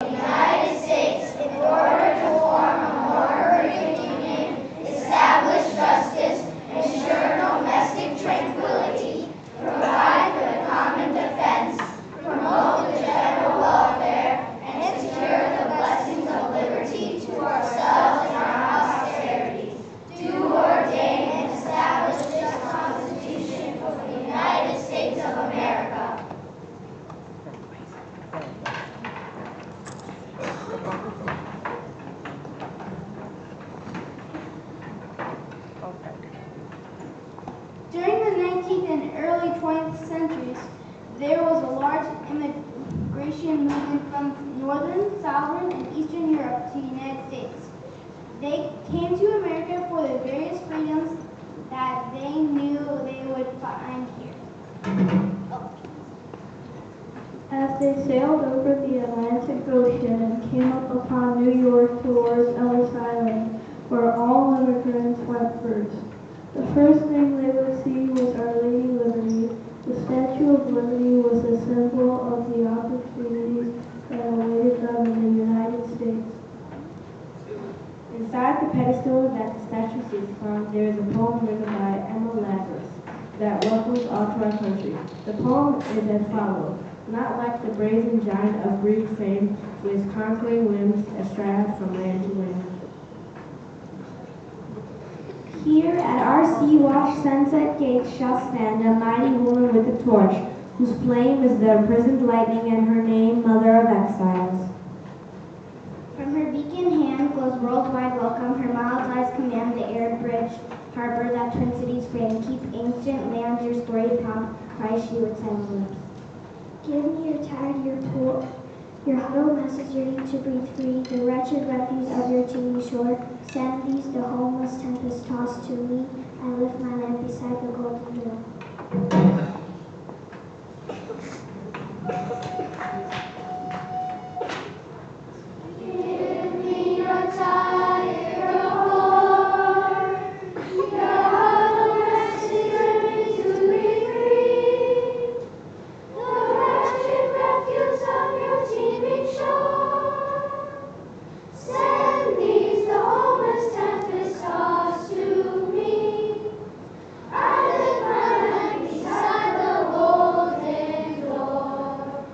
United States, in order to form a more perfect union, establish justice, ensure domestic tranquility, provide for the common defense, promote the general welfare, and secure the blessings of liberty to ourselves and our posterity. Do ordain and establish this Constitution for the United States of America. During the 19th and early 20th centuries, there was a large immigration movement from northern, southern, and eastern Europe to the United States. They came to America for the various freedoms that they knew they would find here. As they sailed over the Atlantic Ocean and came up upon New York towards Ellis Island, where all immigrants went first. The first thing they would see was Our Lady Liberty. The Statue of Liberty was a symbol of the opportunities that awaited them in the United States. Inside the pedestal that the statue sits on, there is a poem written by Emma Lazarus that welcomes all to our country. The poem is as follows: not like the brazen giant of Greek fame, with his conquering limbs astride from land to land. Here at our sea-washed sunset gates shall stand a mighty woman with a torch, whose flame is the imprisoned lightning, and her name Mother of Exiles. From her beacon hand glows worldwide welcome, her mild eyes command the arid bridge, harbor that twin cities frame. Keep ancient lands your storied pomp, cries she with silent lips. Give me your tide, your pool, your huddled masses yearning to breathe free, the wretched refuse of your teeming shore. Send these, the homeless tempest tossed to me. I lift my lamp beside the golden door. Give me your tide, your core, your huddled masses yearning to be free, the wretched refuse of your teeming shore. Send these, the homeless tempest tossed to me. I lift my lamp beside the golden door.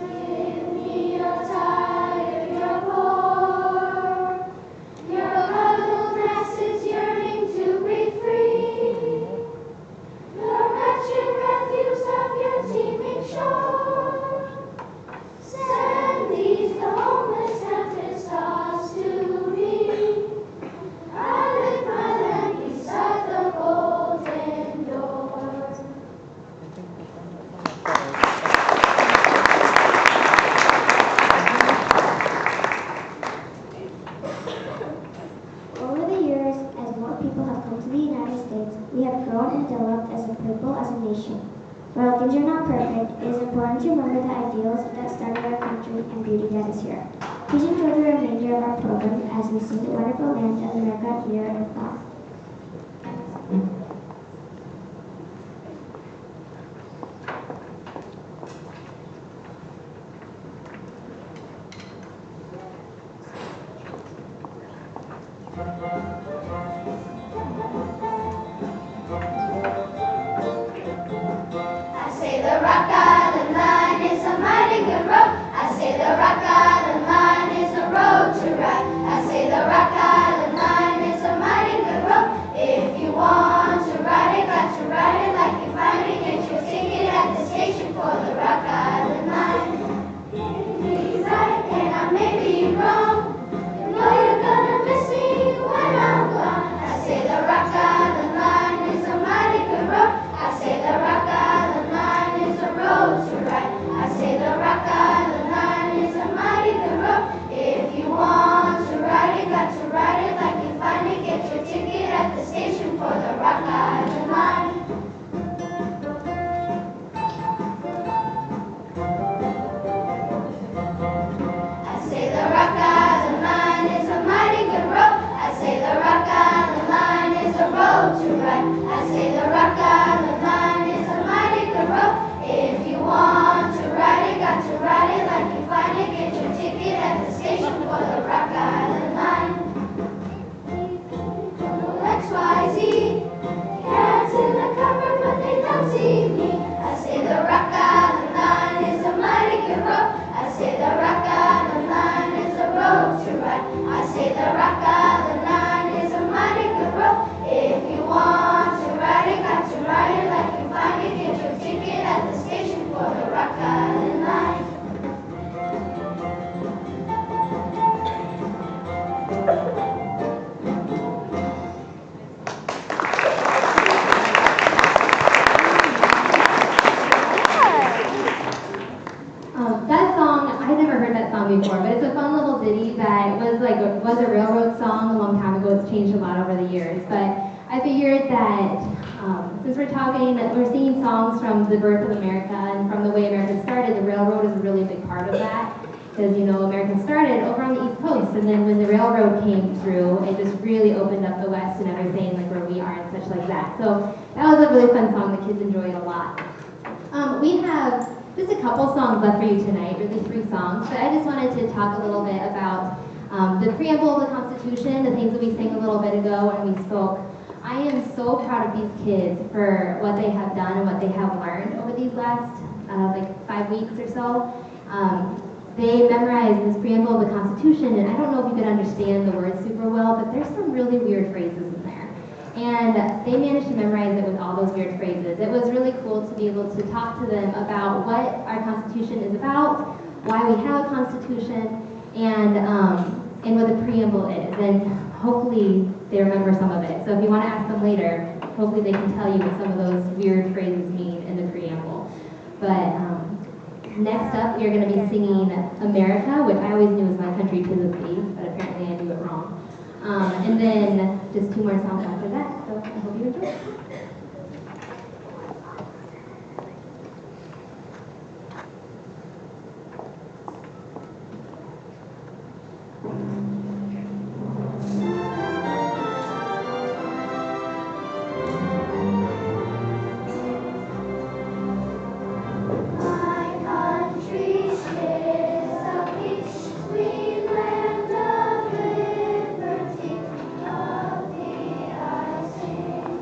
Give me your tide, your core, your huddled masses yearning to breathe free, the wretched refuse of your teeming shore. Send these, the homeless tempest tossed to me. I lift my lamp beside the golden door. Over the years, as more people have come to the United States, we have grown and developed as a people, as a nation. While things are not perfect, it is important to remember the ideals that started our country and beauty that is here. Please enjoy the remainder of our program as we sing the wonderful land of America near and far. I say the Rock Island line is a mighty good road. I say the Rock Island line is a road to ride. I say the Rock Island line is a mighty good road. If you want to ride it, got to ride it like you find it. Get your ticket at the station for the Rock Island line. Maybe right and I may be wrong. You know you're gonna miss me when I'm gone. I say the Rock Island line is a mighty good road. I say the Rock Island line is a road to ride. I say the Rock Island line is a mighty good road. If you want to ride it, got to ride it like you find it. Get your ticket at the station for the Rock Island line. I say the Rock Island station for the Rock Island Line. XYZ, cats in the cupboard, but they don't see me. I say the Rock Island Line is a mighty good road. I say the Rock Island Line is a road to ride. I say the Rock Island Line is a mighty good road. If you want to ride it, got to ride it like you find it. Get your ticket at the station for the Rock Island Line. That song, I never heard that song before, but it's a fun little ditty that was a railroad song a long time ago. It's changed a lot over the years, but I figured that since we're singing songs from the birth of America and from the way America started, the railroad is a really big part of that. Because, America started over on the East Coast, and then when the railroad came through, it just really opened up the West and everything, like where we are and such like that. So that was a really fun song. The kids enjoyed a lot. We have just a couple songs left for you tonight, really 3 songs, but I just wanted to talk a little bit about the preamble of the Constitution, the things that we sang a little bit ago when we spoke. I am so proud of these kids for what they have done and what they have learned over these last 5 weeks or so. They memorized this preamble of the Constitution, and I don't know if you could understand the words super well, but there's some really weird phrases in there. And they managed to memorize it with all those weird phrases. It was really cool to be able to talk to them about what our Constitution is about, why we have a Constitution, and what the preamble is. And hopefully they remember some of it. So if you want to ask them later, hopefully they can tell you what some of those weird phrases mean in the preamble. But next up, we are going to be singing America, which I always knew was my country to the sea, but apparently I knew it wrong. And then just 2 more songs after that, so I hope you enjoy. My country is a peach, sweet land of liberty. Of thee I sing.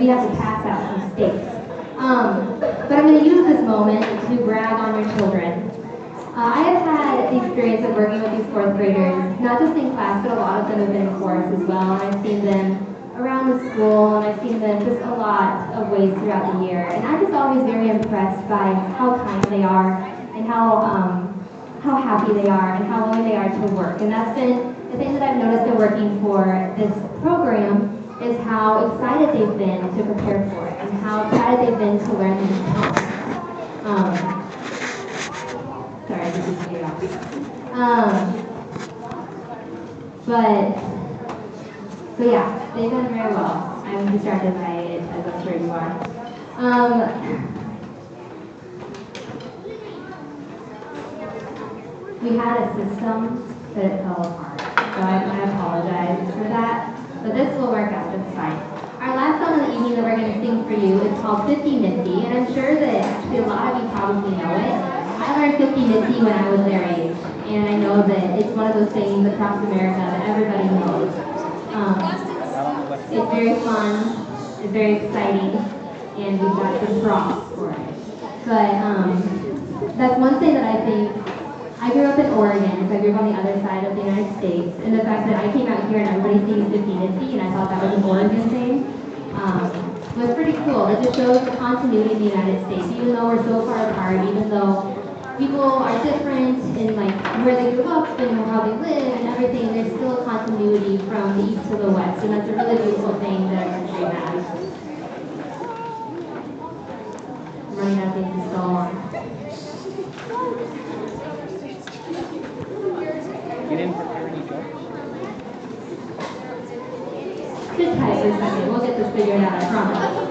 we have to pass out some stakes. But I'm going to use this moment to brag on your children. I have had the experience of working with these fourth graders, not just in class, but a lot of them have been in chorus as well, and I've seen them around the school, and I've seen them just a lot of ways throughout the year. And I'm just always very impressed by how kind they are, and how happy they are, and how willing they are to work. And that's been the thing that I've noticed in working for this program, is how excited they've been to prepare for it, and how excited they've been to learn these songs. Sorry, this is chaos. So yeah, they've done very well. I'm distracted by it, as I'm sure you are. We had a system, but it fell apart. So I apologize for that, but this will work out just fine. Our last song of the evening that we're going to sing for you is called 50 Misty, and I'm sure that actually a lot of you probably know it. I learned 50 Misty when I was their age, and I know that it's one of those things across America that everybody knows. It's very fun, it's very exciting, and we've got some props for it. But that's one thing that I think. I grew up in Oregon, so I grew up on the other side of the United States, and the fact that I came out here and everybody sings 50 Misty, and I thought that was an Oregon thing, was pretty cool. It just shows the continuity in the United States, even though we're so far apart, even though people are different in like where they grew up and how they live and everything, there's still a continuity from the east to the west, and that's a really beautiful thing that our country has. I'm running out of things to so long. You didn't prepare any jokes? Sit tight for a second. We'll get this figured out, I promise.